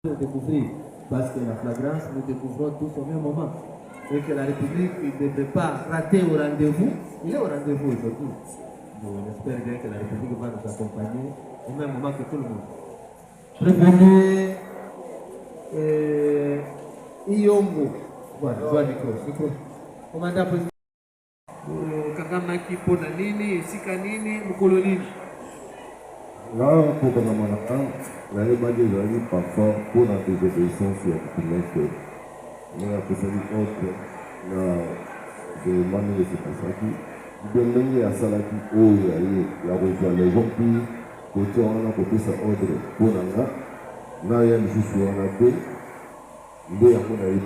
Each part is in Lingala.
de découvrir, parce que la flagrance, nous découvrons tous au même moment. Et que la République ne devrait pas rater au rendez-vous. Il est au rendez-vous aujourd'hui. On espère bien que la République va nous accompagner au même moment que tout le monde. Prévenez Iyongo. Voilà, voilà, micro. Commandant président. Kakamaki pona nini, esika nini, mukolo nini. Là, pour que nous ayons la réalité parfois pour la désobéissance sur le trimestre. Nous avons fait une autre, de Manu de Sepasaki. Nous avons à Salaki, où il y a rejoint les gens qui, côté on a coupé sa ordre pour l'anga. Nous avons juste eu un appel. Nous avons eu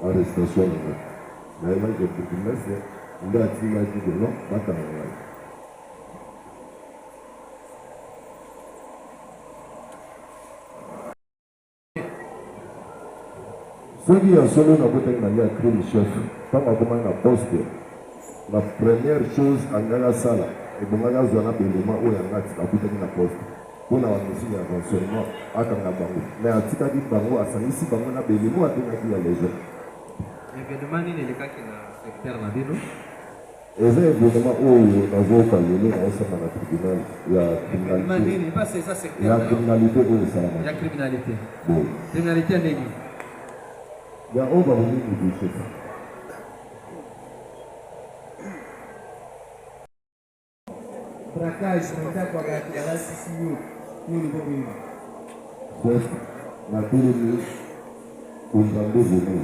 arrestation. Nous avons eu le trimestre. Nous avons dit que non, pas tant. Ceux qui ont solo n'a pas été créé le chef, quand on commence à poste, la première chose à la salle, et bon, on a besoin d'éléments où il y a un poste. Pour la mission d'avancement, à Kangabango. Mais à Tikadi Bango, à Sanissi Bango, on a besoin d'éléments à les gens. L'événement n'est pas que le secteur n'a dit non. Et c'est l'événement où on a vu qu'à l'île, on s'est dans le tribunal, il y a criminalité. Il y a criminalité où ça va. Il y a criminalité. Bon. Criminalité à l'église. Il y a un va venir du chef. Braquage, on a quoi à la CCU, nous le voyons. Chef, la télé, on va le voir.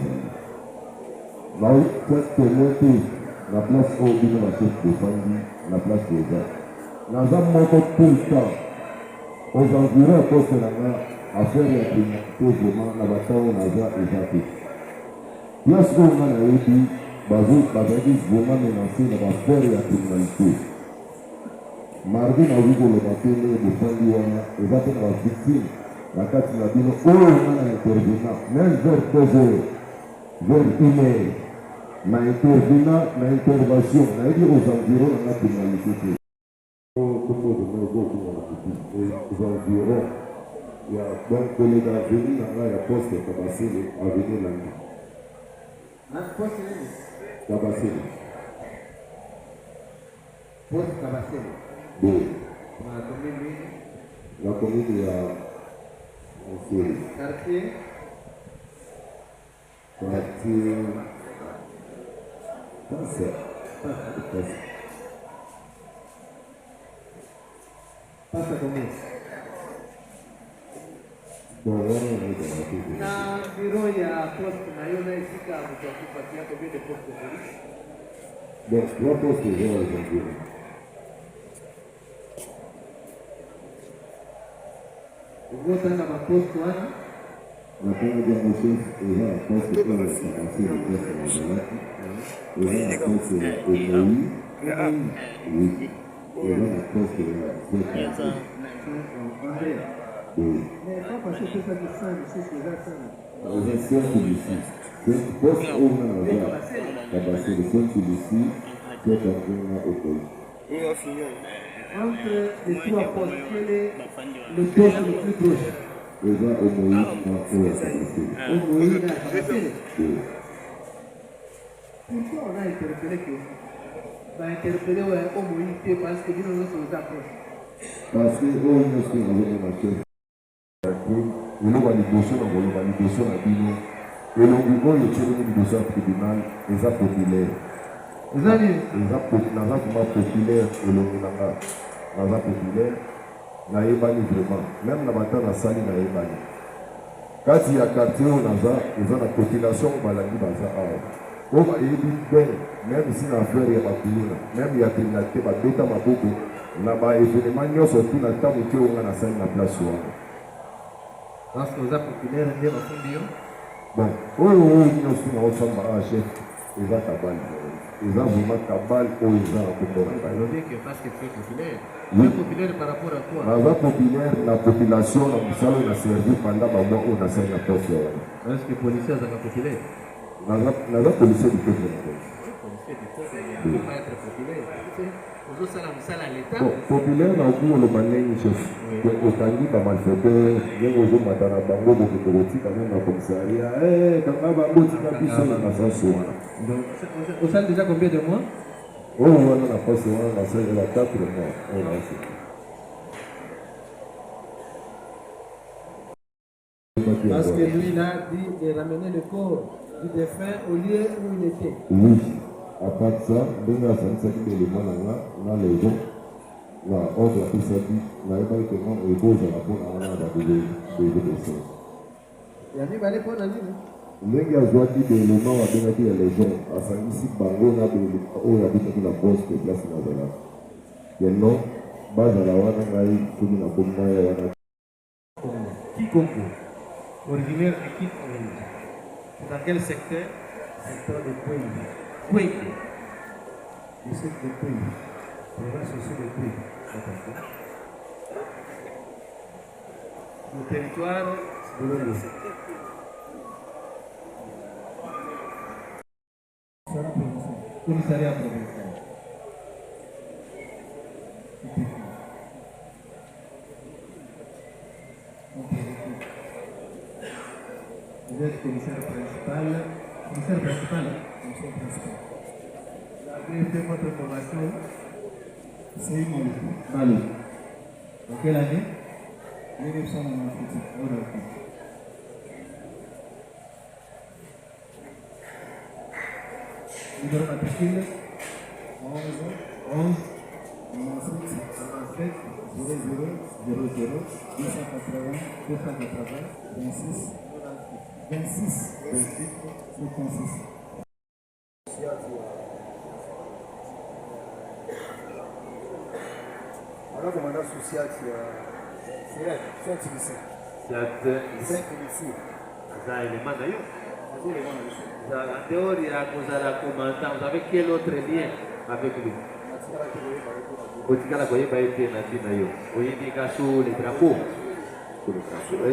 Là où, chef, la place où il va se défendre, la place des gars. Nous avons tout le temps. Aux environs, à cause de la main, à faire la criminalité, vraiment, la bataille, on a déjà échappé. Place où on a dit, Bazou, Bazadis, vraiment menacé, on va faire la criminalité. Mardi, on a vu que le matin, le fond et va faire la victime. La carte n'a dit, oh, on a intervenant, même vers 2 heures, vers 1 heure. Ma intervenant, ma intervention, on a dit aux environs, on a criminalité. Aux environs, il y a donc que les gars venus, il y a poste Tabassé, à venir là. Tabassé. Poste Tabassé. Oui. La commune, il y a quartier. Passe à combien? Bon, na bureau ya poste na yo na esika mutakupatia combien de postes de police? Donc, 3 postes de gens aujourd'hui. Ugotanga maposte wana? La première de mon chef est là, je pense que pour la séparation de poste de la Zalaki, et là, la poste de l'OMOI, oui, et là, la poste de la ZKC. Oui. Mais pas parce que c'est ça qui sent ici, c'est là, ça. Les anciens ici. C'est poste où on a Tabassé, le centre ici, c'est un au pays. Entre les 3 postes, quel est le poste le plus proche? Les gens au Moïse, on a Tabassé. Au Moïse, on a Tabassé. Oui. Pourquoi on a interpellé que va interpeller au Moïse parce que nous nous approchons? Parce que on est sur la chef. Il y a des dossiers dans le validation à Bino. Et l'on dit qu'on est sur le dossier tribunal, et ça populaire. Vous allez? Et ça populaire, et l'on dit là, populaire, n'a pas vraiment. Même la bataille à Sali n'a pas. Quand il y a quartier où on a, ils ont la population, on va la dire dans ça. On va y dire, même si l'affaire est pas coulée, même il y a criminalité, il y a des temps à beaucoup. Là-bas, événement, surtout dans le temps où on a la place. Parce que vous êtes populaire, vous êtes au bon, oui, nous sommes en chef, ils ont cabal. Ils ont vraiment cabal ou ils ont un peu de vous dites que parce que tu es populaire. Tu es populaire par rapport à quoi? La populaire, la population, on a servi pendant un mois où on a servi la poste. Est-ce que les policiers sont populaires? La policier du peuple. fait du temps, il ne peut pas être populaire. Vous ça à l'État. Populaire, dans le coup, le manin, chef. Au Tanguy, pas mal fait. Il y a un jour, Matana Bango, beaucoup de rotis, quand même, dans le commissariat. Quand même, Bango, tu vas plus sur la maison. Donc, au salle déjà combien de mois? Oh, on a pas souvent la salle de la 4 mois. Parce que lui, il a dit de ramener le corps du défunt au lieu où il était. Oui. À part ça, on a fait un élément là, les gens. Là, on a fait ça, on a fait comment on pose à la bonne à la personne. Il a dit, va aller pour la vie. Lengi azwaki belema babengaki ya légion asangisi bango na oyo abikaki na poste place nazala yango bazala wana ngai soki na komi na ye wana Qui Congo? Originaire de qui Congo? Dans quel secteur? Secteur de Pouille. Pouille. Le secteur de Pouille. Province aussi de Pouille. Le territoire de l'Orient. Commissariat provincial. Vous êtes commissaire principal. Commissaire principal. Commissaire principal. Vous avez fait votre formation. C'est Mali. En quelle année? 1998. Numéro matricule 11 97 00 00 280 26 56. Alors, on a associé En dehors, il y a commandant. Vous avez quel autre lien avec lui? Est-ce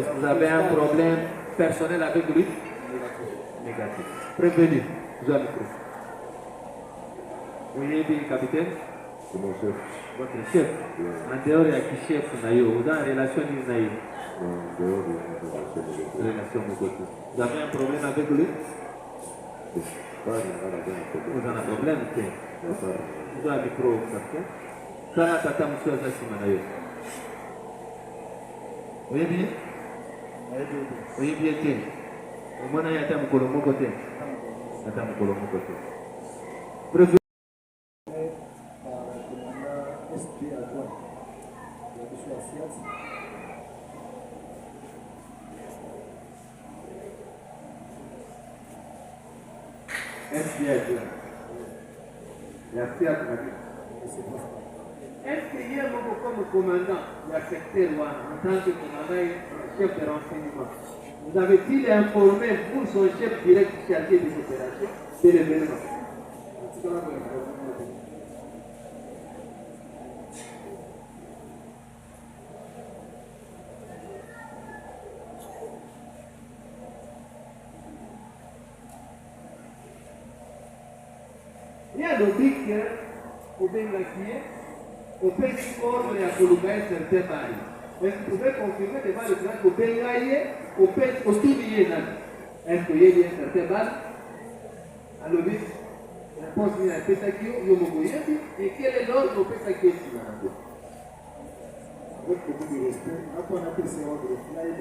que vous avez un problème personnel avec lui? Négatif. Prévenu. Vous avez micro. Oui, capitaine? c'est mon chef. Votre chef? En dehors, il y a qui chef? Vous avez une relation avec relation de côté. Vous avez un problème avec lui? Vous avez un problème? Vous avez un micro, capitaine? Ça, tata, monsieur, ça, c'est mon. Oui, bien? Oui, bien, tiens. Au moins, il y a un peu de côté. Attends, un peu de côté. Prévu. Est-ce qu'il y a comme commandant du secteur en tant que commandant chef de renseignement, vous avez-il informé pour son chef direct chargé des opérations de l'événement? Il y a l'objet au Bengakier, au pays ordre et à Kolubaï certains bails. Est-ce que vous pouvez confirmer devant le plan au Bengakier, au pays au Toubiyé? Est-ce qu'il y a un certain bail? À l'objet, la réponse est à Pesakio, Yomogoyebi, et quel est l'ordre au Pesakio? Avec beaucoup de respect, après on a pris ces ordres, on a eu la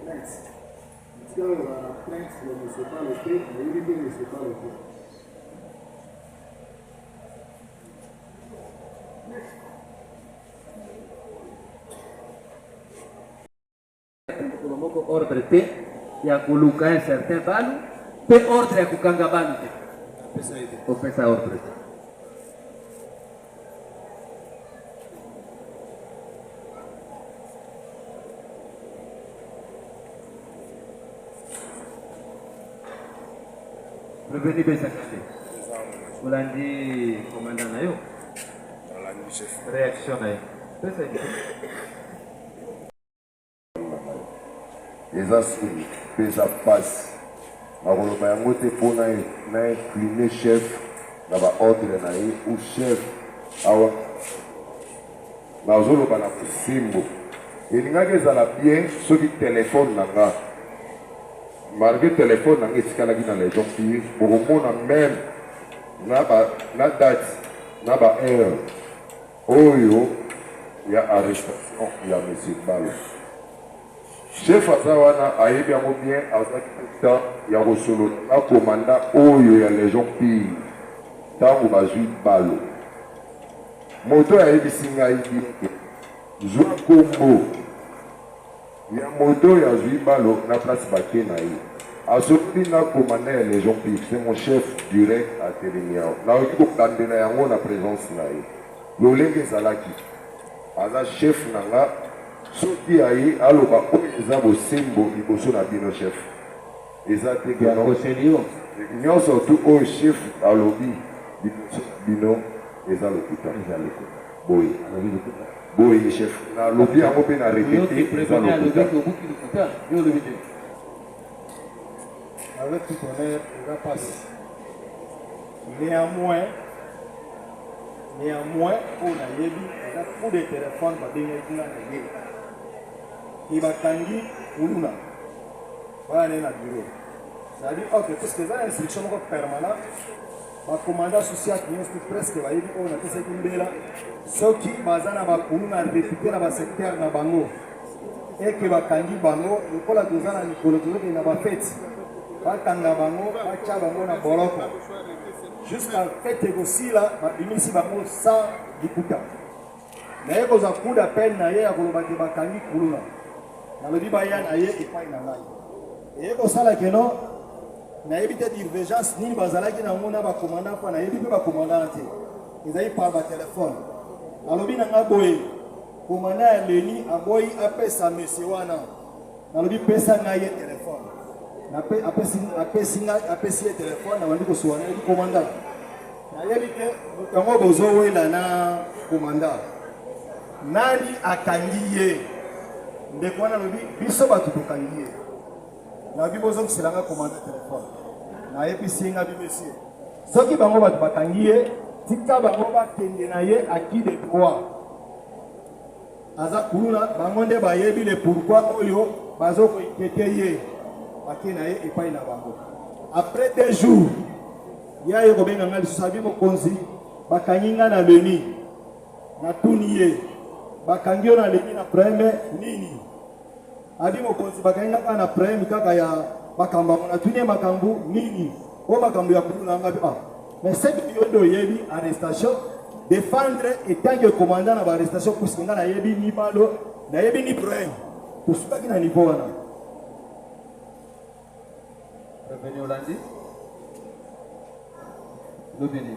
plainte. En tout cas, la plainte ne se pas le fait, mais il ne se pas le fait. Ordre T, il y a un certain balu, peut ordre à Kukanga balu. On fait ça ordre T. Revenu Bessakate. Vous l'avez dit, commandant Nayo. Réaction Nayo. eza soni mpe eza pasi nakoloba yango te mpo na incline chef na baordre na ye ou chef awa nazoloba na kosimbo elingaki ezala bien soki telefone na nga malgré telefone na nga etikalaki na légion pire bokomona même na date na baheure oyo ya arrestation ya monsieur Balo chef aza wana ayebi yango bien azalaki temps ya kosolola na komanda oyo ya légion pire ntango bazwi Balo moto ayebisi ngai bien zwa kombo ya moto yazwi Balo na place bake na ye asoki na komanda ya légion pire c'est mon chef direct atelemi awa nayoki kokandela yango na présence na ye lolenge ezalaki aza chef na nga soki aye aloba oyo eza bosembo liboso na bino chef eza te nyonso tu oyo chef alobi liboso na bino eza lokuta boye chef nalobi yango mpe na répété eza lokuta avec tout honneur, il va passer. Néanmoins, on a yebi, il y a beaucoup de téléphones pour bien être là. Il va tanguer pour nous là. Voilà le bureau. Ça veut dire ok, parce que ça une instruction permanente. Ma commandant social qui est presque va yebi, on a tout ce qui est là. Ceux qui bazana va pour nous na réputé dans le secteur na bango. Et que va tanguer bango, le col a 2 ans à Nicolas qui n'a pas fait. Batanga bango, bacha bango na boloko. Jusqu'à fête aussi là, bimisi bango sans dikuta. Na ye koza coup d'appel na ye ya koloba ke bakangi kuluna. Na lobi bayan aye epai na ngai. E ko sala ke no na yebite d'urgence nini bazalaki na ngona ba commandant pa na yebi pe ba commandant te. Ezai par ba téléphone. Na lobi na ngaboye. Commandant ya Leni aboyi apesa monsieur wana. Na lobi pesa na ye téléphone. apesi ye telefone na bandi kosuwana yebi komanda nayebi te yango bozowela na komanda nani akangi ye ndeko wana alobi biso bato tokangi ye nabi bozokiselanga komanda telefone nayebisi ye nga bimesie soki bango bato bakangi ye tika bango bakende na ye aki de droit aza kuluna bango nde bayebi le pourquoi oyo bazokoikete ye après 2 jours, il y a eu un sabi mokonzi, bakanginga na Leni, na tuniye, bakangio na Leni na preme nini. Abi mokonzi bakanginga na preme kaka ya bakamba na tuniye makambu nini. O makambu ya kuluna ngabi ah. Mais cette yodo yebi arrestation, défendre et tant que commandant na arrestation kusinga na yebi ni Balo, na yebi ni preme. Kusubaki na niveau wana. Revenu Hollandi. L'obéni.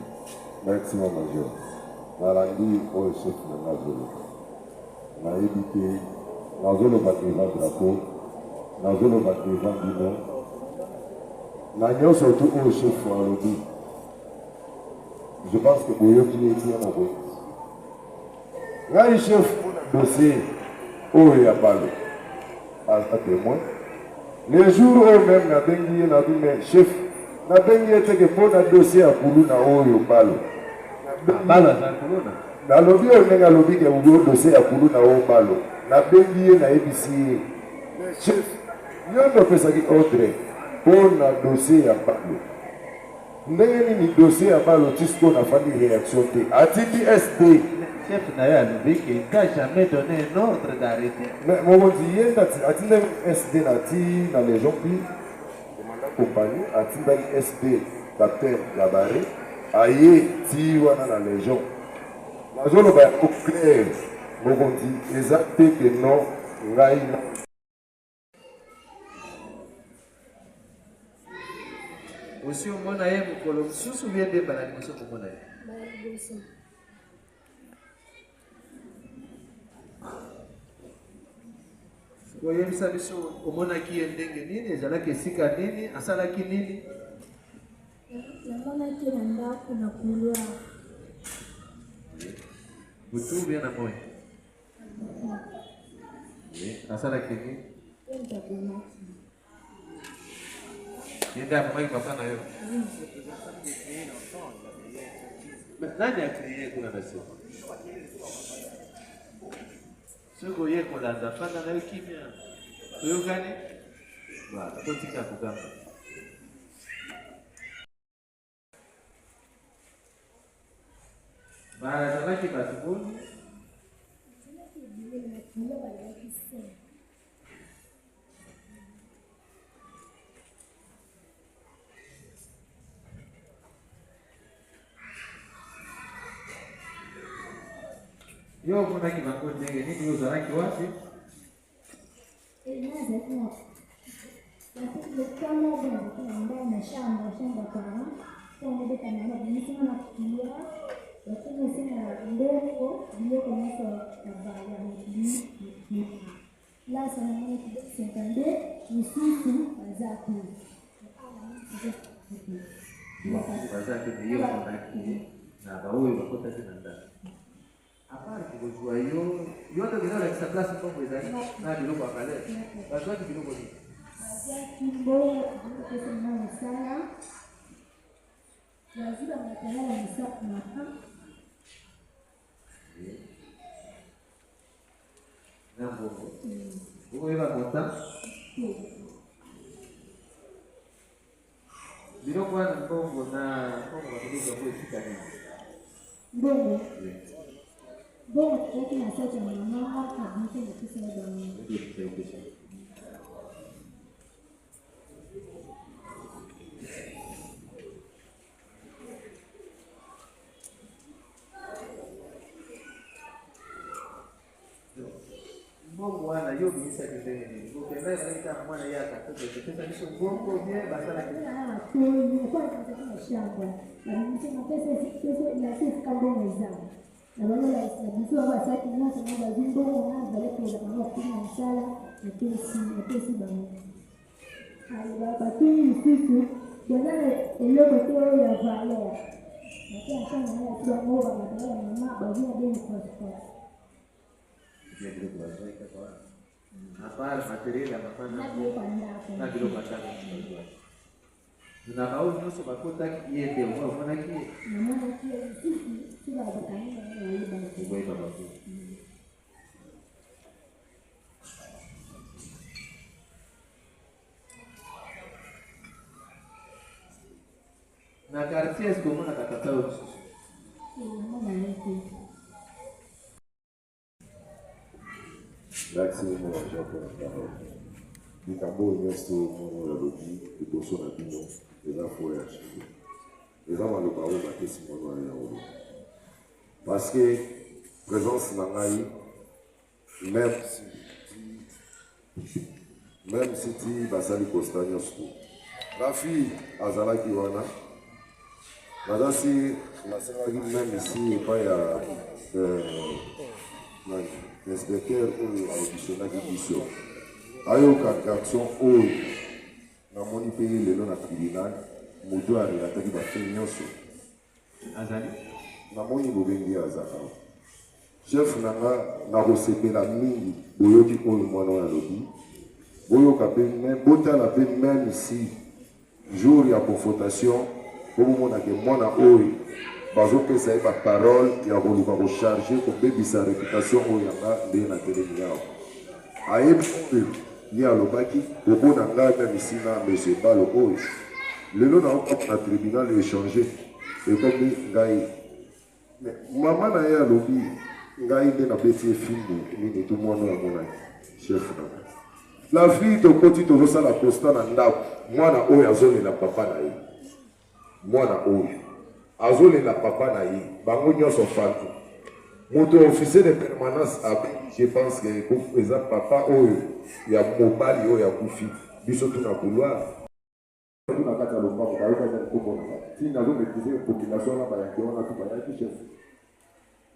Merci mon major. Nalandi au chef de Nazolo. Naïbité, Nazolo va devant drapeau, Nazolo va devant Dino. Nagnon surtout au chef Walobi. Je pense que Boyo qui est bien mon boy. Là, le chef dossier, oh, il y a pas à témoin. Les jours où même na bengi na dit mais chef na bengi était que pour na dossier à Kulu na oyo Balo. Balo za Kulu na lobi o nenga lobi ke ugo dossier à Kulu na oyo Balo. Na bengi na ebisi chef yondo pesa ki ordre pour na dossier à Balo. Ndenge ni dossier à Balo tisko na fandi réaction te. Atiki SD chef n'a jamais donné un ordre d'arrêter. Mais mon Dieu, a-t-il SD dans les gens qui compagnie, a-t-il SD baptême Gabaré, aïe, Tiwana dans les gens. La zone va être claire, mon Dieu, exact que non, Ngaïna. Aussi, au Monaïe, vous vous souvenez des balades au Monaïe. Koyebisa biso omonaki ndenge nini ezalaki esika nini asalaki nini namonaki na ndako na couloir butu bien na moyo asalaki nini Yenda kwa papa na yo. Nani akiliye kuna nasema? Sio yeye kolanda fana na kimya. Wewe gani? Ba, totika kugamba. Mara tabaki basubuni. Yo kuna kibango ndege nini uzaraki wapi? Lakini kama bado na shamba kwa kama ndio kama nimesema na kukia lakini sina ndogo ndio kwa tabaya ni la sana ni kidogo ni sisi wazako Wazake ni hiyo na bawe bakota tena ndani. Hapana kujua hiyo yote bila la kisaplas kwa mwezani na biloko akale. Basi watu biloko ni. Wazake mbona pesa mnao sana. Lazima mnatalala msako hapa. Nambo. Uko iba konta? Biloko wana mbongo na mbongo bakuluka kwa fika ni. Mbongo. Mbongo kwa na sasa na mama kabisa na kisa ya damu. Mbongo wana yo bisa kiteni. Ukenda inaita mwana yaka pesa nisho mbongo je basala Kwa kwa shamba. Na nimesema pesa na sisi kama mwenzangu. Na wale la isabisho wa sasa ni watu wa jimbo na wale kwa kama kuna msala na pesa bangu. Hayo bakini sisi bwana ile kwa ya valea. Na pia sana na kwa moja na mama bazia deni kwa dia bilo kuwazaika kwa hapa material ya mafanya na bilo patana na bao nusu bakota yende unaona kile na mama kia sisi sio abakani na wale bangu kwa baba na kartia sio mwana katatao Merci mon Jean pour la parole. Likambo nyonso mono ya lobi liboso na bino eza fo ya chifu. Eza maloba oyo bapesi mono ya yango. Parce que présence na ngai même si ti basali kosta nyonso. Rafi azalaki wana nazasi nasalaki même ici epai ya l'inspecteur oyo auditionnaki biso ayoka garçon oyo namoni mpe ye lelo na tribunal moto arelataki bafe nyonso azali namoni bobengi aza awa chef na nga nakosepela mingi boyoki oyo mwana oyo alobi boyoka mpe botala mpe même ici jour ya confrontation po bomonake mwana oyo bazopesa ye baparole ya koluka kocharge kobebisa réputation oyo yanga nde na telemi yawo ayebi oyo ye alobaki obona ngai meme isi na monsieur balo oyo lelo naokaki na tribunal échange ekomi ngai mama na ye alobi ngai nde nabeti ye fimbu nini tu mwana oyo amonaki chef na ngai la fille tokoti tozosala constat na ndako mwana oyo azolela papa na ye mwana oyo azolela papa na ye bango nyonso fatu moto officier de permanence abi je pense que eza papa oyo ya mobali oyo akufi biso tuna couloir tuna kati ya lombango bayokaki kokomona ntina azomaîtrise population na bayanki wana tu bayaki chef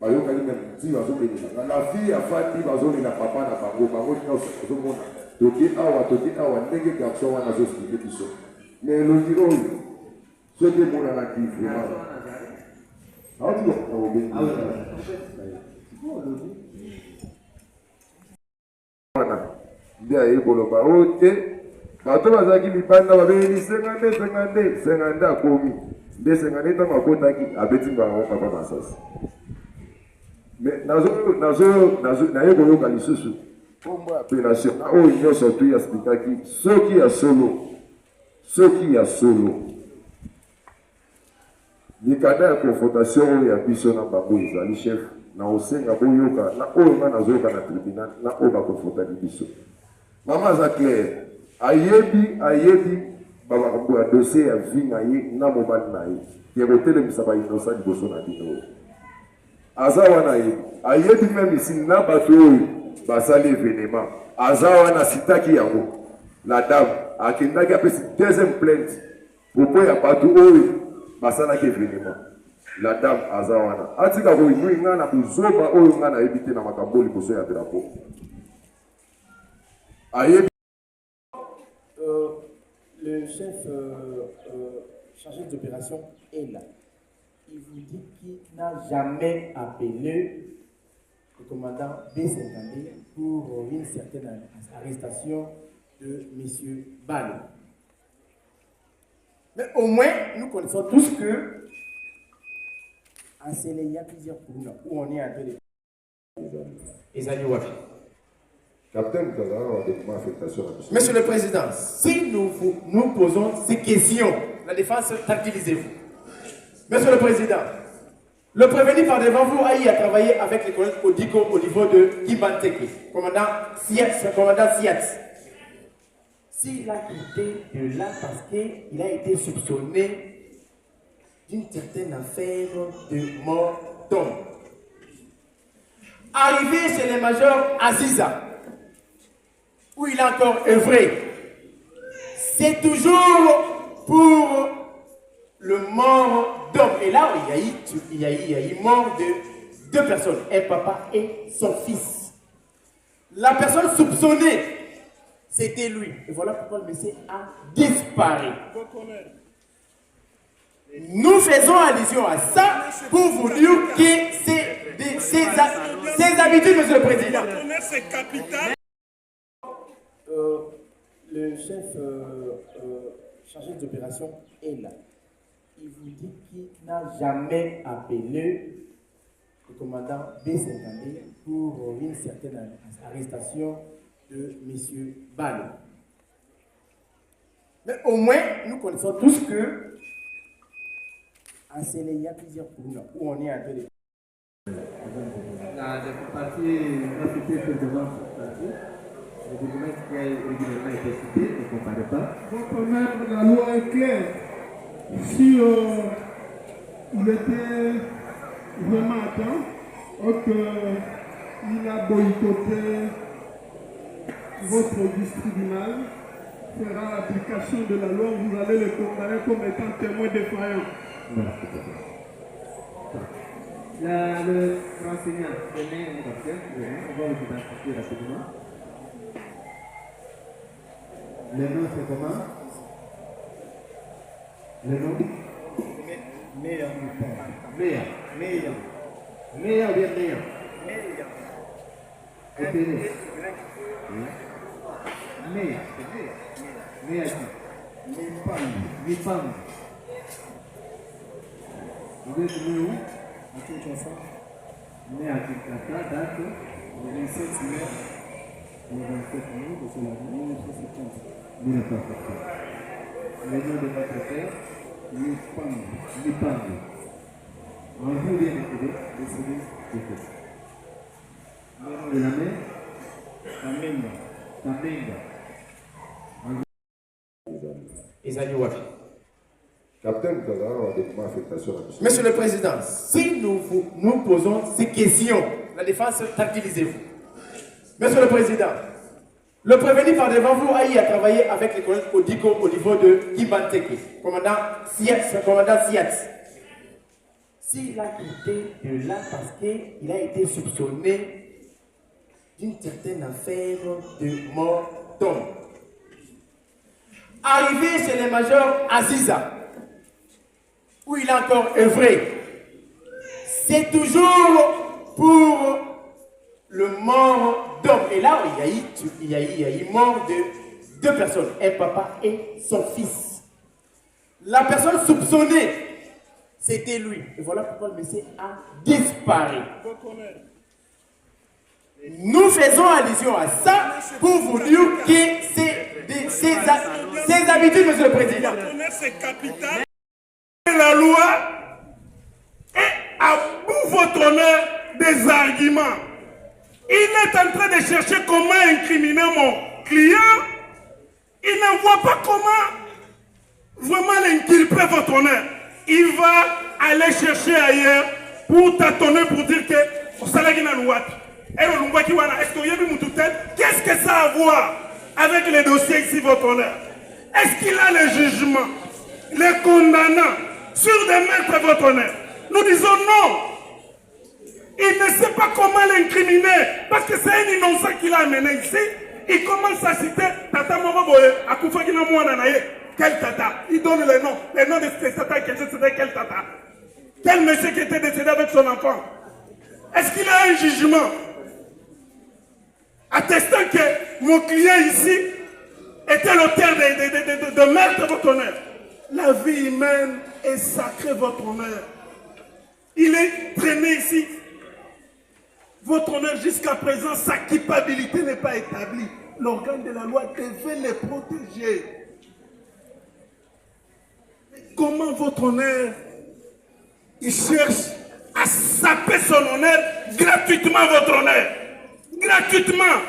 bayokaki meme nti bazobenelanga na fille afandi bazolela papa na bango nyonso ozomona toki awa ndenge garçon wana azosplike biso mais elongi oyo soki emonanaki vraiment wana nde ayebi koloba oyo te bato bazalaki libanda babeli 50 akomi nde 50 ntango akotaki abeti bango papa masasi. naye koyoka lisusu kombo ya penation na oyo nyonso tu yasplikaki soki ya solo mikanda ya confrontation oyo ya biso na bango ezali chef na osenga boyoka na oyo nga nazoyoka na tribunal na oyo bakonfrontani biso. Mama aza claire ayebi bamakambo ya dossier ya vie na ye na mobali na ye ya kotelemisa bainosa liboso na bino oyo aza wana ayebi meme isi na bato oyo basali événement aza wana sitaki yango. La dame akendaki apesi deuxième plainte popo ya bato oyo basalaki événement. La dame aza wana atika koinui nga na kozoba oyo nga nayebi te na makambo liboso ya drapeau ayebi. Le chef chargé d'opération est là. Il vous dit qu'il n'a jamais appelé le commandant B52 pour une certaine arrestation de M. Bale. Mais au moins, nous connaissons tous que à Sélé, il y a plusieurs poules où on est en train de... Monsieur le Président, si nous posons ces questions, la défense, tranquillisez-vous. Monsieur le Président, le prévenu par devant vous a travaillé avec les collègues Odiko au niveau de Kibanteke, commandant Siat. S'il a quitté de là parce qu'il a été soupçonné d'une certaine affaire de mort d'homme. Arrivé chez le major Aziza, où il a encore œuvré, c'est toujours pour le mort d'homme. Et là, il y a eu mort de 2 personnes, un papa et son fils. La personne soupçonnée, c'était lui. Et voilà pourquoi le monsieur a disparu. Nous faisons allusion à ça pour vous dire que c'est ses habitudes, Monsieur le Président. Le chef chargé d'opération est là. Il vous dit qu'il n'a jamais appelé le commandant B52 pour une certaine arrestation de M. Bale. Mais au moins, nous connaissons tous que à Sélé, il y a plusieurs poules où on est en train de... La partie va citer sur devant cette partie. Le document qui a régulièrement été cité ne compare pas. Votre maître, la loi est claire. Si il était vraiment à temps, qu'il a boycotté votre tribunal, fera l'application de la loi, vous allez le comparer comme étant témoin défaillant. Le renseignement demain, on va vous identifier rapidement. Le nom c'est comment? Le nom? Meilleur. Meilleur ou bien meilleur? Meilleur qui? Mipang. Vous êtes né où? À Kinshasa. Né à Kinshasa, date? Le 27 mai. Le 27 mai de cela, 1970. 1970. Le nom de votre père? Mipang. En vous vient décédé. Le nom de la mère? Kamenga. Monsieur le Président, si nous posons ces questions, la défense, tranquillisez-vous. Monsieur le Président, le prévenu par devant vous a travaillé avec les collègues Odiko au niveau de Kibanteke, commandant Siat. S'il a quitté de là parce qu'il a été soupçonné d'une certaine affaire de mort d'homme. Arrivé chez le major Aziza, où il a encore œuvré, c'est toujours pour le mort d'homme. Et là, il y a eu mort de deux personnes, un papa et son fils. La personne soupçonnée, c'était lui. Et voilà pourquoi le monsieur a disparu. Nous faisons allusion à ça pour vous dire que ces habitudes, monsieur le président. C'est capital. La loi est à bout votre honneur des arguments. Il est en train de chercher comment incriminer mon client. Il ne voit pas comment vraiment l'inculper votre honneur. Il va aller chercher ailleurs pour tâtonner, pour dire que qu'est-ce que ça a à voir avec les dossiers ici, votre honneur? Est-ce qu'il a le jugement, les condamnants sur des maîtres, votre honneur? Nous disons non. Il ne sait pas comment l'incriminer parce que c'est un innocent qu'il a amené ici. Il commence à citer Tata Moroboye, Akoufa Gina Mouananaye. Quel tata? Il donne les noms de ces tata qui étaient décédés. Quel tata? Quel monsieur qui était décédé avec son enfant? Est-ce qu'il a un jugement attestant que mon client ici était l'auteur de meurtre, votre honneur? La vie humaine est sacrée, votre honneur. Il est traîné ici. Votre honneur, jusqu'à présent, sa culpabilité n'est pas établie. L'organe de la loi devait les protéger. Comment votre honneur, il cherche à saper son honneur gratuitement, votre honneur? Gratuitement.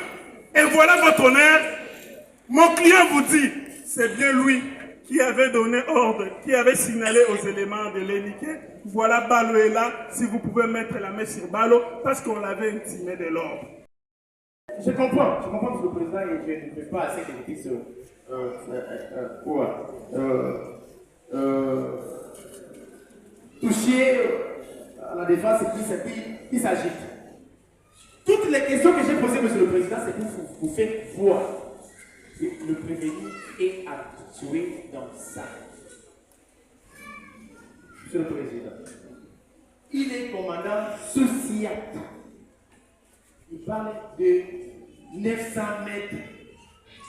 Et voilà votre honneur. Mon client vous dit, c'est bien lui qui avait donné ordre, qui avait signalé aux éléments de l'éniquet. Voilà, Balo est là, si vous pouvez mettre la main sur Balo, parce qu'on l'avait intimé de l'ordre. Je comprends que le président ne fait pas assez de bêtises pour toucher à la défense qui s'agite. Toutes les questions que j'ai posées, monsieur le président, c'est pour vous faire voir que le prévenu est habitué dans ça. Monsieur le président, il est commandant social. Il parle de 900 mètres.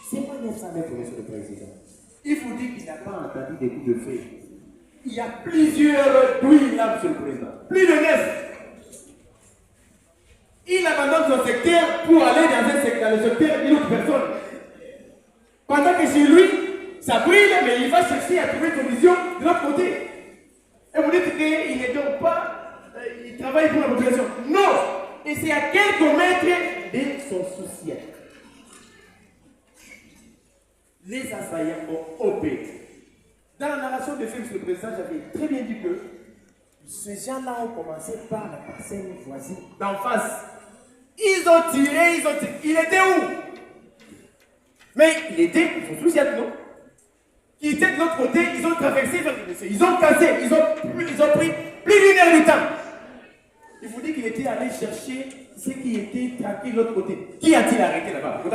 C'est pas 900 mètres, monsieur le président. Il faut dire qu'il n'a pas entendu des coups de feu. Il y a plusieurs douilles là, monsieur le président. Plus de 9. Il abandonne son secteur pour aller dans le secteur d'une autre personne. Pendant que chez lui, ça brille, mais il va chercher à trouver une solution de l'autre côté. Et vous dites qu'il ne dort pas, il travaille pour la population. Non! Et c'est à quelques mètres de son souci. Les assaillants ont opéré. Dans la narration de film, monsieur le président, j'avais très bien dit que ces gens-là ont commencé par la parcelle voisine d'en face. Ils ont tiré. Il était où? Mais il était son souci, non? Qui était de l'autre côté, ils ont traversé vers le monsieur. Ils ont cassé, ils ont pris plus d'une heure de temps. Il vous dit qu'il était allé chercher ceux qui étaient tranquilles de l'autre côté. Qui a-t-il arrêté là-bas? Tu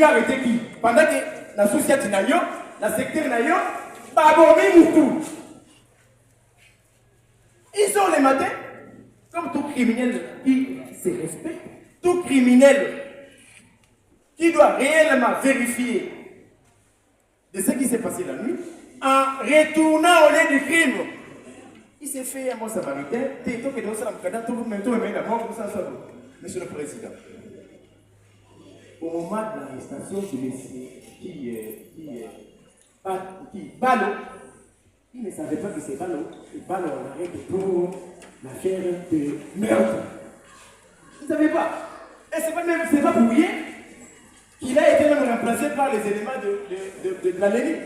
as arrêté qui? Pendant que la société n'a pas, la secteur n'a pas abordé Moutou. Ils sont les matins, comme tout criminel qui se respecte, tout criminel qui doit réellement vérifier de ce qui s'est passé la nuit, en retournant au lieu du crime. Il s'est fait un mot samaritain, monsieur le président. Au moment de l'arrestation de monsieur Balo, il ne savait pas que c'est Balo. Et Balo en arrête pour l'affaire de meurtre. Il ne savait pas. Et c'est pas pour rien qu'il a été même remplacé par les éléments de la Lénie.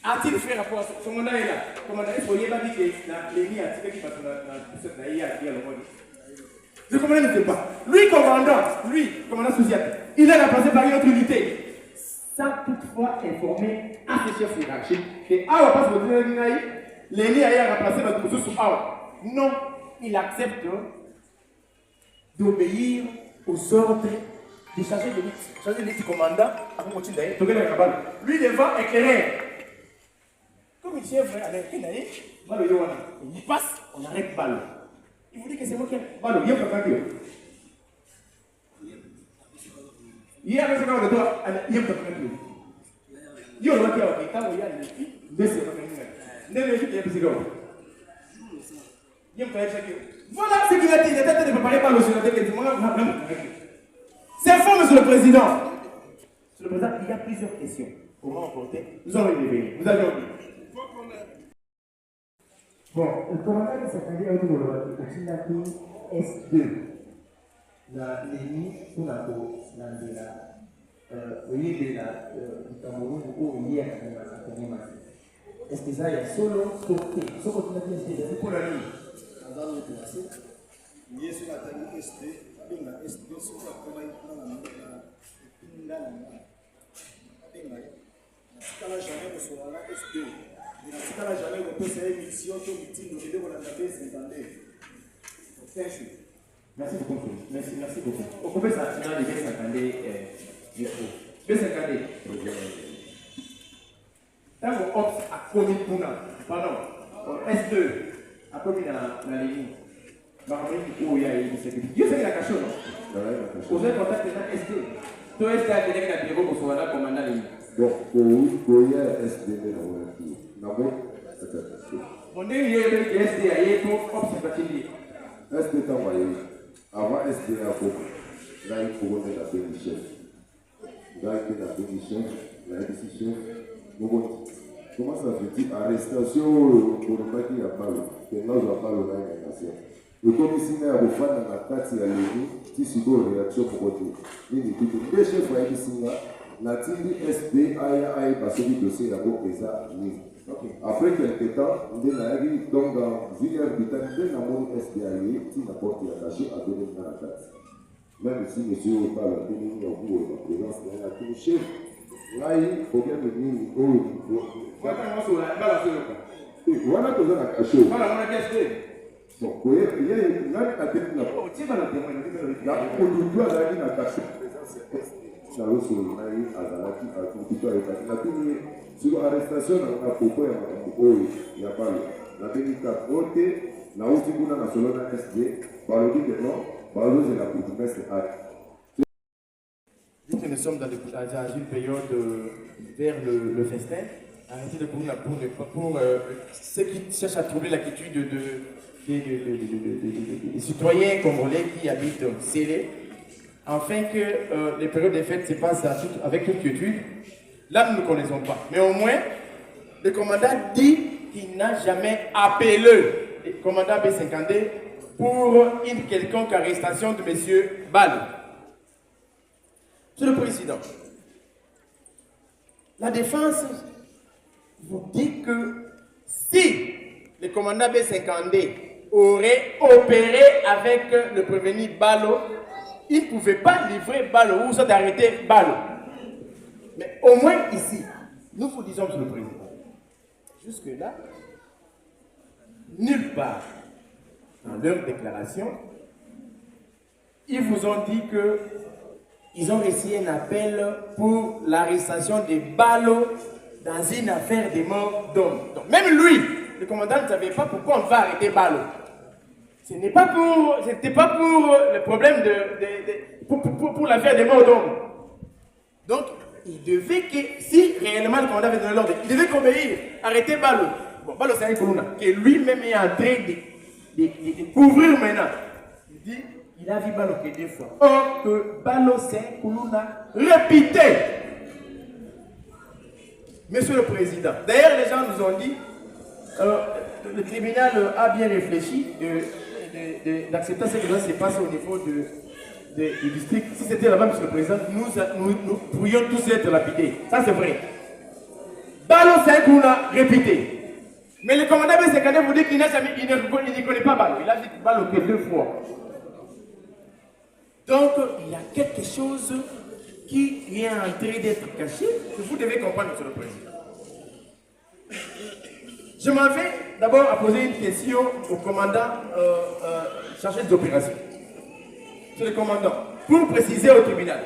A-t-il fait rapport à ce commandant est là? Le commandant, il faut y avoir dit que la Lénie a tiré qui passe dans cette naïe à le monde. Le commandant ne sait pas. Lui, commandant social, il est remplacé par une autre unité. Sans toutefois informer à ses chefs hiérarchiques que Awa passe votre naïe, Lénie a remplacé votre position sous Awa. Non, il accepte d'obéir aux ordres du chargé de l'élite commandant avant de continuer. Lui devant éclairer. Comme il tient vrai à l'éclairer, il passe, on arrête Balo. Il vous dit que c'est moi qui ai Balo, il y a pas de Il y a un second de toi, il y a un peu de temps. Il y a un peu de temps, il y a un peu de temps. Il y a un peu de temps. Voilà ce qu'il a dit. Il était en train de préparer par le sénateur qui dit c'est faux, monsieur le président. Monsieur le président, il y a plusieurs questions. Comment emporter? Nous allons y revenir. Vous allez oublier. Bon, le commandant de cette année, au S2. La ligne, on a est-ce que ça y est solo stocké? Ce qu'on a dit, c'est pour la ligne. Dans le classé, il y a sur la table SD, la SD sur la commande dans la jamais sur la SD. La jamais on peut faire émission tout meeting de vidéo la table c'est Merci beaucoup. Merci beaucoup. On peut ça dans les B50 B50. Tant qu'on Ops a commis pardon, S2 a commis la ligne. Où il y a une sécurité. Dieu sait qu'il a caché, non? Vous avez contacté dans SD. Toi, SD a déjà un bureau pour soit là commandant la ligne. Donc, pour y a SD, on dit qu'il y a des SD à y pour Ops c'est fatigué. SD est envoyé. Avant SD à Coco, là il faut remettre la bénédiction. Là il y a la bénédiction, la décision. Comment ça se dit? Arrestation pour ne pas qu'il y a pas le. Nous avons pas le nation. Le commissaire au fan de la carte à l'Élu, qui subit une réaction pour voter. Il dit que les chefs à Ebisinga, la team SD a passé le dossier à vos présents. Après quelques temps, on a dit donc dans Villiers Britannique, on a mon SDAE qui n'apporte la caché à donner dans la carte. Même si monsieur parle à donner à vous la présence de la team chef, là il faut bien venir au niveau. Voilà que vous avez caché. Voilà, on a caché. Donc, vous voyez, il y a une atteinte là. Oh, tu vas la témoigner. On doit aller à la caché. Ça va sur le maïs, à la latin, à tout le monde. Sur l'arrestation, on a pourquoi il n'y a pas la bénédiction côté, la haute tribune nationale SD, par le dit que non, par le dit que la promesse est acte. Vu que nous sommes dans une période vers le festin, arrêtez de courir pour ceux qui cherchent à trouver la quiétude des citoyens congolais qui habitent scellés, afin que les périodes des fêtes se passent avec toute quiétude. Là, nous ne connaissons pas. Mais au moins, le commandant dit qu'il n'a jamais appelé le commandant B50 pour une quelconque arrestation de M. Balo. Monsieur le Président, la défense vous dit que si le commandant B50 aurait opéré avec le prévenu Balo, il ne pouvait pas livrer Balo ou soit arrêter Balo. Mais au moins ici, nous vous disons, Monsieur le Président, jusque-là, nulle part dans leur déclaration, ils vous ont dit qu'ils ont reçu un appel pour l'arrestation des ballots dans une affaire de mort d'homme. Donc même lui, le commandant ne savait pas pourquoi on va arrêter Balo. Ce n'était pas pour le problème pour l'affaire des morts d'homme. Donc, il devait que, si réellement le commandant avait donné l'ordre, il devait obéir, arrêter Balo. Bon, Balo c'est un Koulouna, que lui-même est en train de couvrir maintenant. Il dit, il a vu Balo que 2 fois. Or, que Balo c'est un Koulouna répété. Monsieur le Président, d'ailleurs les gens nous ont dit, le tribunal a bien réfléchi d'accepter ce qui doit se passer au niveau du district. Si c'était là-bas, Monsieur le Président, nous pourrions tous être lapidés. Ça, c'est vrai. Balo, c'est un coup répété. Mais le commandant B50 vous dit qu'il ne connaît pas Balo. Il a dit Balo que 2 fois. Donc, il y a quelque chose qui est en train d'être caché, que vous devez comprendre, Monsieur le Président. Je m'en vais d'abord à poser une question au commandant chargé des opérations. Monsieur le commandant, pour préciser au tribunal,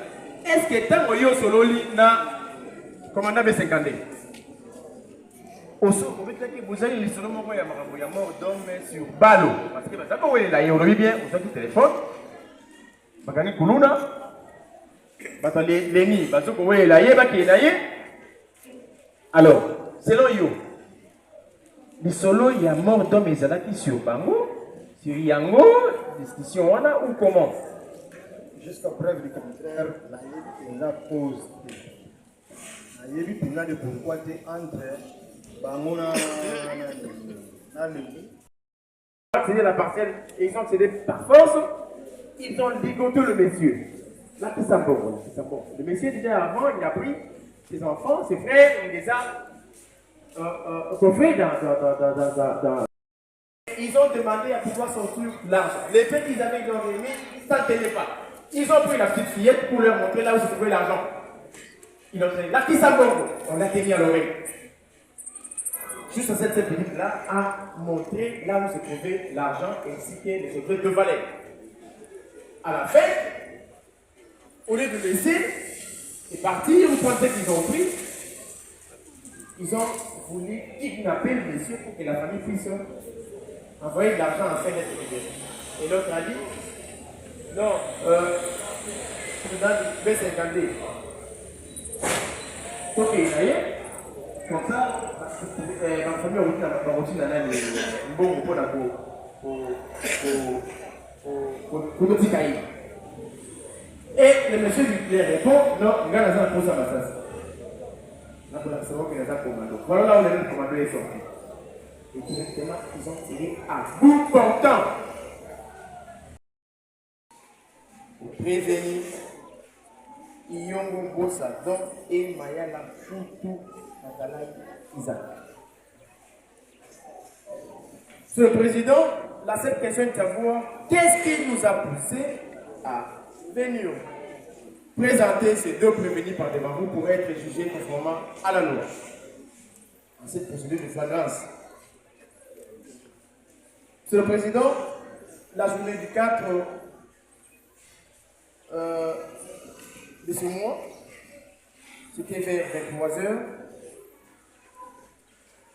est-ce que tant que yo sololi na commandant B50 vous avez l'histoire de la mort d'homme sur Balo. Parce que d'abord, il a eu bien, vous avez le téléphone. Magani Koulouna. Alors, selon you, les solos, il y a mort d'homme et zalaki sur Bango, sur Yango, discussion ou comment? Jusqu'à preuve du contraire, la Yébi pose. La Yébi Pina de pourquoi tu es entre Bangona accéder à la parcelle et ils ont accédé par force, ils ont ligoté le monsieur. Là, tout ça bon. Le monsieur, déjà avant, il a pris ses enfants, ses frères, il les a coffrés dans. Ils ont demandé à pouvoir sortir l'argent. Les faits qu'ils avaient dans les mains, ça ne tenait pas. Ils ont pris la petite fillette pour leur montrer là où se trouvait l'argent. Ils ont dit, là, qui ça bon? On l'a tenu à l'oreille. Juste à cette minute-là, a montré là où se trouvait l'argent ainsi que les objets de valeur. À la fin, au lieu de laisser et partir, vous pensez qu'ils ont pris, ils ont voulu kidnapper le monsieur pour que la famille puisse envoyer de l'argent à faire d'être libéré. Et l'autre a dit, non, je vous donne B52. Ok, voyez, comme ça, ma famille a reçu un bon repos pour le petit cahier. Et le monsieur lui répond, non, regarde ça pour ça, ma sœur. Là, c'est vrai qu'il y a un commando. Voilà là où le commando est sorti. Et directement, ils ont tiré à bout portant. Pour prévenir, Iyongo Bossa, donc, et Mayala Foutou, Natalai Isaac. Monsieur le Président, la seule question est de savoir qu'est-ce qui nous a poussé à venir présenter ces deux prévenus par devant vous pour être jugés conformément à la loi. En cette procédure de flagrance. Monsieur le Président, la journée du 4 de ce mois, c'était vers 23 heures.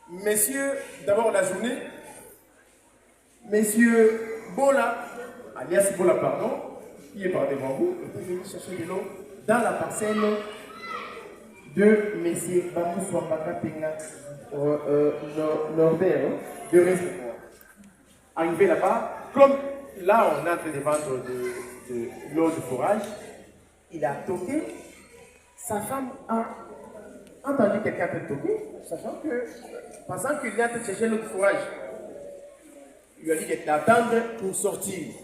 Messieurs, d'abord la journée, Messieurs Bola, alias Bola, pardon, qui est par devant vous, était venu chercher de l'eau dans la parcelle de Messieurs Bamou Swambaka Penga, Norbert, de Réservoir. Arrivé là-bas, comme là on est en train de vendre de l'eau de forage, il a toqué, sa femme a entendu quelqu'un te toquer, sachant que, pensant qu'il est en train de chercher l'eau de forage, il lui a dit d'attendre pour sortir.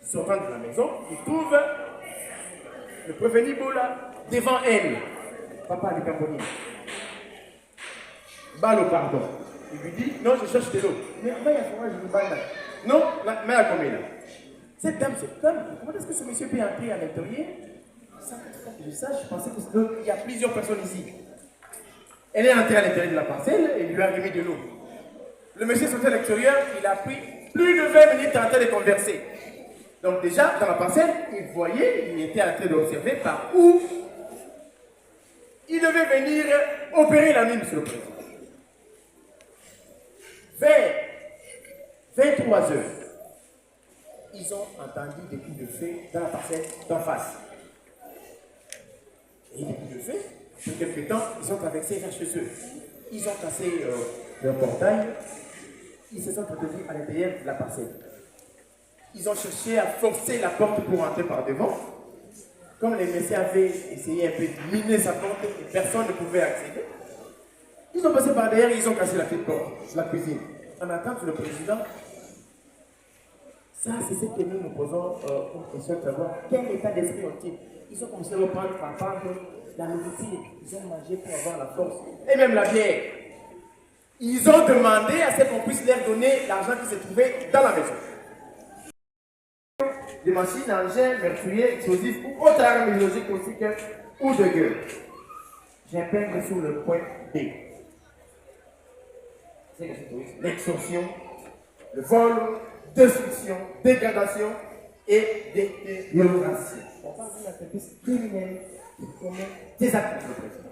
Sortant de la maison, il trouve le prévenu Bola devant elle. Papa de Camboni. Balo, pardon. Il lui dit, non, je cherche de l'eau. Mais il y a forage, je là. Non, mais à combien là? Cette dame, comment est-ce que ce monsieur peut entrer à l'intérieur? Ça, je sache, je pensais qu'il y a plusieurs personnes ici. Elle est entrée à l'intérieur de la parcelle et il lui a remis de l'eau. Le monsieur sortait à l'extérieur, il a pris plus de 20 minutes en train de converser. Donc déjà, dans la parcelle, il voyait, il était en train d'observer par où il devait venir opérer la nuit, monsieur le Président. Vers 23 heures, ils ont entendu des coups de feu dans la parcelle d'en face. Et les coups de feu, pour quelques temps, ils ont traversé vers chez eux. Ils ont cassé leur portail. Ils se sont retrouvés à l'intérieur de la parcelle. Ils ont cherché à forcer la porte pour entrer par devant. Comme les messieurs avaient essayé un peu de miner sa porte et personne ne pouvait accéder, ils ont passé par derrière et ils ont cassé la petite porte, la cuisine. En attente, le président, ça c'est ce que nous nous posons comme question de savoir quel état d'esprit ont-ils. Ils ont commencé à reprendre par part de la nourriture. Ils ont mangé pour avoir la force. Et même la bière. Ils ont demandé à ce qu'on puisse leur donner l'argent qui se trouvait dans la maison. Des machines, engins, meurtriers, explosifs ou autres armes biologiques aussi que ou de gueule. J'impeigne sur le point B. C'est l'extorsion, le vol, destruction, dégradation et détérioration. On parle d'une entreprise criminelle qui commet des actes de président.